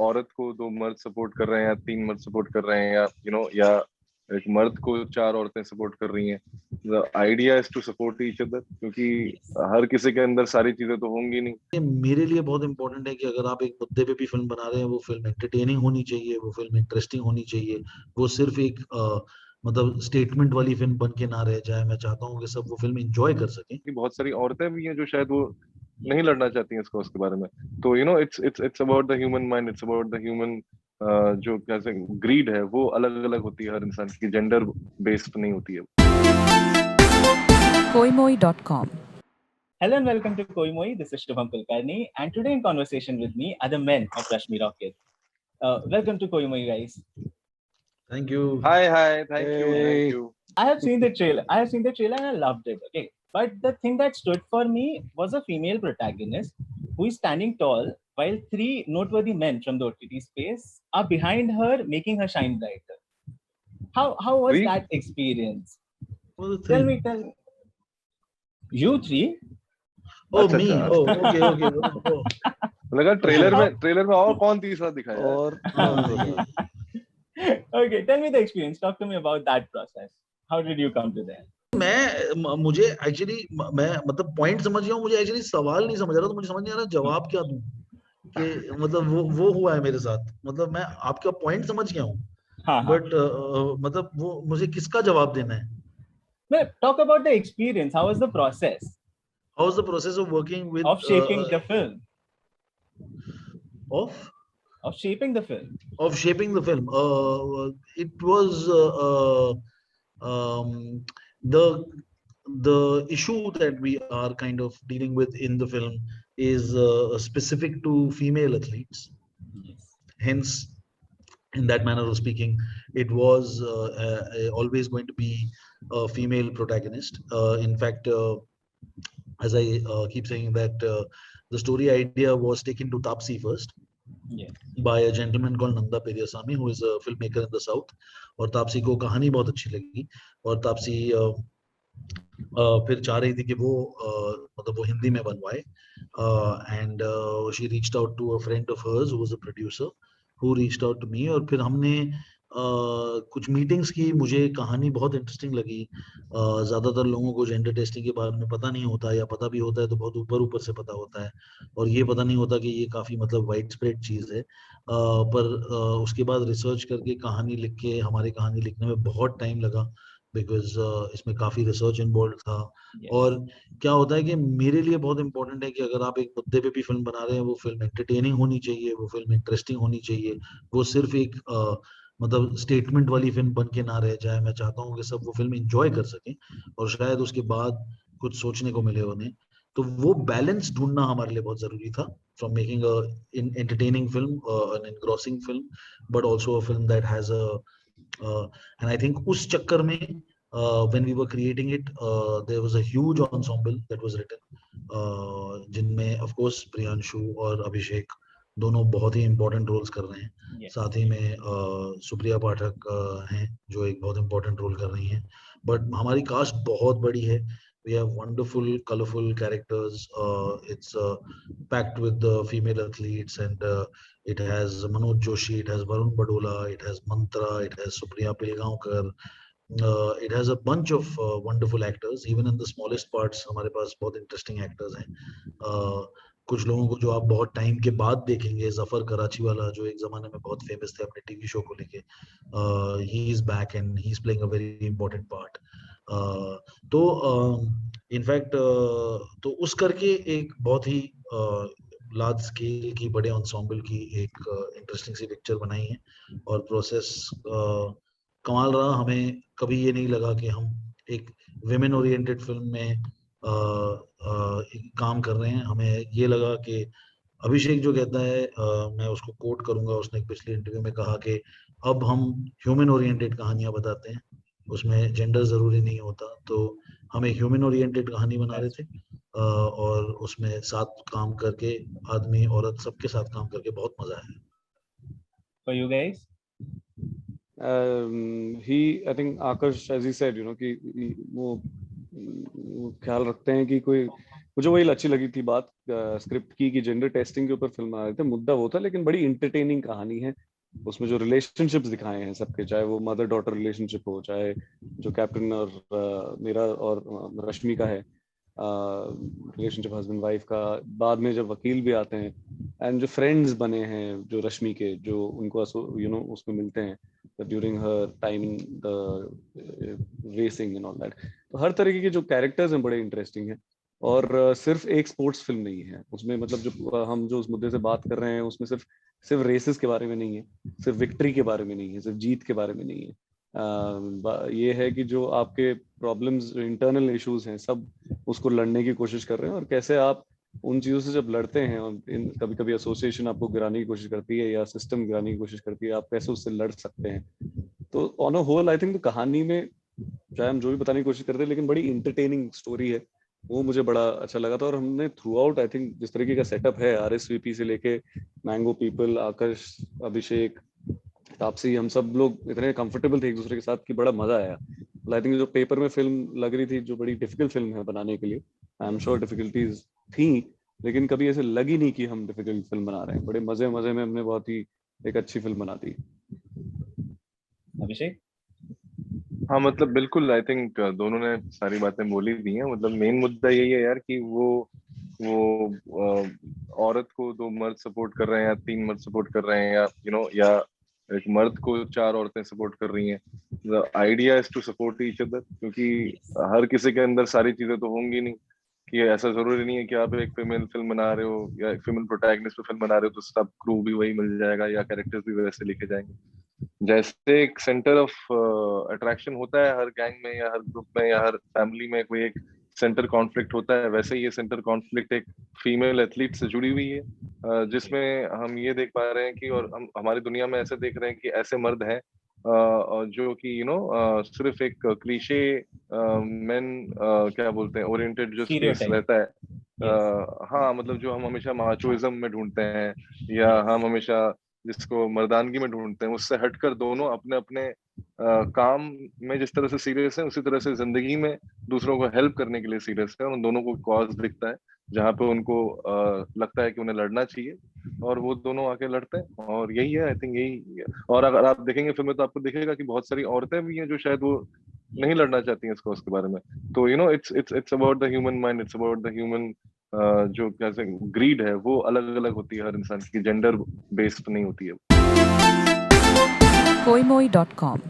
औरत को 2 मर्द सपोर्ट कर रहे हैं या 3 मर्द सपोर्ट कर रहे हैं, या या एक मर्द को 4 औरतें सपोर्ट कर रही हैं। The idea is to support each other, क्योंकि हर किसी के अंदर सारी चीजें तो होंगी नहीं। ये मेरे लिए बहुत इंपॉर्टेंट है कि अगर आप एक मुद्दे पे भी फिल्म बना रहे हैं, वो फिल्म एंटरटेनिंग होनी चाहिए, वो फिल्म इंटरेस्टिंग होनी चाहिए, वो सिर्फ एक मतलब स्टेटमेंट वाली फिल्म बन के ना रह जाए। मैं चाहता हूँ कि सब वो फिल्म एंजॉय कर सकें। कि बहुत सारी औरतें भी हैं जो शायद वो नहीं लड़ना चाहती हैं इसको, उसके बारे में। तो it's about the human mind, it's about the human, जो कैसे ग्रीड है वो अलग अलग होती है हर इंसान की, जेंडर बेस्ड नहीं होती है। koimoi.com. Hello and welcome to Koimoi. This is Shubham Kulkarni, and today in conversation with me are the men of Rashmi Rocket. Welcome to Koimoi, guys. Thank you. Hi, thank you. I have seen the trailer. And I loved it. Okay, but the thing that stood for me was a female protagonist who is standing tall while 3 noteworthy men from the OTT space are behind her, making her shine brighter. How was that experience? Tell me. You 3? Oh, me. Oh, okay. Oh. लगा trailer में और कौन तीसरा दिखाया और Okay, tell me the experience. Talk to me about that process. How did you come to that? मुझे actually मैं मतलब पॉइंट समझ गया हूँ, मुझे एक्चुअली सवाल नहीं समझ रहा, तो मुझे समझ नहीं आ रहा जवाब क्या दूं कि मतलब वो हुआ है मेरे साथ। मतलब मैं आपका पॉइंट समझ गया हूँ, बट मतलब वो मुझे किसका जवाब देना है? No, talk about the experience. How was the process? How was the process of working with shaping the film? Of shaping the film. Of shaping the film. It was the issue that we are kind of dealing with in the film is specific to female athletes. Yes. Hence, in that manner of speaking, it was always going to be a female protagonist. In fact, as I keep saying that the story idea was taken to Taapsee first. Yes. By a gentleman called Nanda Periasamy, who is a filmmaker in the south. और तापसी को कहानी बहुत अच्छी लगी, और तापसी फिर चाह रही थी कि वो मतलब वो हिंदी में बनवाए, and she reached out to a friend of hers who was a producer who reached out to me, और फिर हमने कुछ मीटिंग्स की। मुझे कहानी बहुत इंटरेस्टिंग लगी। ज्यादातर लोगों को जेंडर टेस्टिंग के बारे में पता नहीं होता, या पता भी होता है तो बहुत ऊपर से पता होता है, और ये पता नहीं होता कि ये काफी मतलब वाइड स्प्रेड चीज है। पर उसके बाद रिसर्च करके कहानी लिख के, हमारी कहानी लिखने में बहुत टाइम लगा, बिकॉज इसमें काफी रिसर्च इन्वॉल्व था। और क्या होता है कि मेरे लिए बहुत इंपॉर्टेंट है कि अगर आप एक मुद्दे पे भी फिल्म बना रहे हैं, वो फिल्म एंटरटेनिंग होनी चाहिए, वो फिल्म इंटरेस्टिंग होनी चाहिए, वो सिर्फ एक मतलब स्टेटमेंट वाली फिल्म बन के ना रह जाए। मैं चाहता हूँ कि सब वो फिल्म एंजॉय कर सकें, और शायद उसके बाद कुछ सोचने को मिले उन्हें। तो वो बैलेंस ढूंढना हमारे लिए बहुत जरूरी था, from making a entertaining film, an engrossing film, but also a film that has a and I think उस चक्कर में when we were creating it, there was a huge ensemble that was written, जिनमें of course Priyanshu और अभिषेक दोनों बहुत ही important roles कर रहे हैं। साथ ही में सुप्रिया पाठक हैं जो एक बहुत important role कर रही हैं। but हमारी कास्ट बहुत बड़ी है। We have wonderful, colorful characters. It's packed with the female athletes, and it has Manoj Joshi, it has Varun Badola, it has Mantra, it has Supriya Pilgaonkar. It has a bunch of wonderful actors. Even in the smallest parts, हमारे पास बहुत interesting actors हैं। कुछ लोगों को जो आप बहुत time के बाद देखेंगे, जफर कराची वाला जो एक जमाने में बहुत फेमस थे अपने टीवी शो को लेके, he is back and he is playing a very important part. तो इनफैक्ट तो उस करके एक बहुत ही लार्ज स्केल की, बड़े ensemble की एक इंटरेस्टिंग सी पिक्चर बनाई है, और प्रोसेस कमाल रहा। हमें कभी ये नहीं लगा कि हम एक विमेन ओरिएंटेड फिल्म में काम कर रहे हैं। हमें ये लगा कि अभिषेक जो कहता है, मैं उसको कोट करूंगा, उसने एक पिछले इंटरव्यू में कहा कि अब हम ह्यूमन ओरिएंटेड कहानियां बताते हैं, उसमें जेंडर जरूरी नहीं होता। तो हम एक ह्यूमन ओरिएंटेड कहानी बना रहे थे, और उसमें साथ काम करके, आदमी औरत सबके साथ काम करके बहुत मजा आया। For you guys? I think Akash, as he said, कि वो ख्याल रखते हैं कि कोई मुझे वही अच्छी लगी थी बात स्क्रिप्ट की कि जेंडर टेस्टिंग के ऊपर फिल्म बना रहे थे, मुद्दा वो था, लेकिन बड़ी इंटरटेनिंग कहानी है। उसमें जो रिलेशनशिप्स दिखाए हैं सबके, चाहे वो मदर डॉटर रिलेशनशिप हो, चाहे जो कैप्टन और मेरा और रश्मि का है रिलेशनशिप, हस्बैंड वाइफ का, बाद में जब वकील भी आते हैं, एंड जो फ्रेंड्स बने हैं जो रश्मि के, जो उनको उसमें मिलते हैं during her time in the racing and all that. तो हर तरीके के जो कैरेक्टर्स हैं बड़े इंटरेस्टिंग हैं। और सिर्फ एक स्पोर्ट्स फिल्म नहीं है उसमें, मतलब जो हम जो उस मुद्दे से बात कर रहे हैं उसमें सिर्फ सिर्फ रेसेस के बारे में नहीं है, सिर्फ विक्ट्री के बारे में नहीं है, सिर्फ जीत के बारे में नहीं है। ये है कि जो आपके प्रॉब्लम्स, इंटरनल इश्यूज हैं, सब उसको लड़ने की कोशिश कर रहे हैं, और कैसे आप उन चीज़ों से जब लड़ते हैं, और कभी कभी एसोसिएशन आपको गिराने की कोशिश करती है या सिस्टम गिराने की कोशिश करती है, आप कैसे उससे लड़ सकते हैं। तो on a whole I think तो कहानी में चाहे हम जो भी बताने की कोशिश करते हैं, लेकिन बड़ी इंटरटेनिंग स्टोरी है, वो मुझे बड़ा अच्छा लगा था। और हमने थ्रू आउट आई थिंक जिस तरीके का सेटअप है, RSVP से लेके मैंगो पीपल, आकाश, अभिषेक, तापसी, हम सब लोग इतने कंफर्टेबल थे एक दूसरे के साथ कि बड़ा मजा आया। आई थिंक जो पेपर में फिल्म लग रही थी, जो बड़ी डिफिकल्ट फिल्म है बनाने के लिए, आई एम श्योर डिफिकल्टीज थी, लेकिन कभी ऐसे लगी नहीं कि हम डिफिकल्ट फिल्म बना रहे हैं। बड़े मजे मजे में हमने बहुत ही एक अच्छी फिल्म बना दी। अभिषेक? हाँ मतलब बिल्कुल, आई थिंक दोनों ने सारी बातें बोली दी हैं। मतलब मेन मुद्दा यही है यार कि वो औरत को 2 मर्द सपोर्ट कर रहे हैं या 3 मर्द सपोर्ट कर रहे हैं, या या एक मर्द को 4 औरतें सपोर्ट कर रही हैं। The idea is to support each other, क्योंकि हर किसी के अंदर सारी चीजें तो होंगी नहीं। कि ऐसा जरूरी नहीं है कि आप एक फीमेल फिल्म बना रहे हो या एक फीमेल प्रोटैगनिस्ट पे फिल्म बना रहे हो तो सब क्रू भी वही मिल जाएगा या कैरेक्टर्स भी वैसे लिखे जाएंगे। जैसे एक सेंटर ऑफ अट्रैक्शन होता है हर गैंग में या हर ग्रुप में या हर फैमिली में, कोई एक सेंटर कॉन्फ्लिक्ट होता है, वैसे ही ये सेंटर कॉन्फ्लिक्ट एक फीमेल एथलीट से जुड़ी हुई है, जिसमें हम ये देख पा रहे हैं कि, और हम हमारी दुनिया में ऐसे देख रहे हैं कि ऐसे मर्द हैं जो कि सिर्फ एक क्लीशे मेन क्या बोलते हैं ओरिएंटेड जो स्पेस Stereotype. रहता है, Yes. हाँ मतलब जो हम हमेशा माचोइज्म में ढूंढते हैं या हम हमेशा जिसको मर्दानगी में ढूंढते हैं, उससे हटकर दोनों अपने अपने काम में जिस तरह से सीरियस है, उसी तरह से जिंदगी में दूसरों को हेल्प करने के लिए सीरियस है। उन दोनों को कॉज दिखता है जहाँ पे उनको लगता है कि उन्हें लड़ना चाहिए, और वो दोनों आके लड़ते हैं। और यही है, आई थिंक यही है। और अगर आप देखेंगे फिल्म में तो आपको दिखेगा कि बहुत सारी औरतें भी हैं जो शायद वो नहीं लड़ना चाहती हैं इसको, उसके बारे में। तो it's about the human mind, it's about the human जो कैसे ग्रीड है वो अलग अलग होती है हर इंसान की, जेंडर बेस्ड नहीं होती है। koimoi.com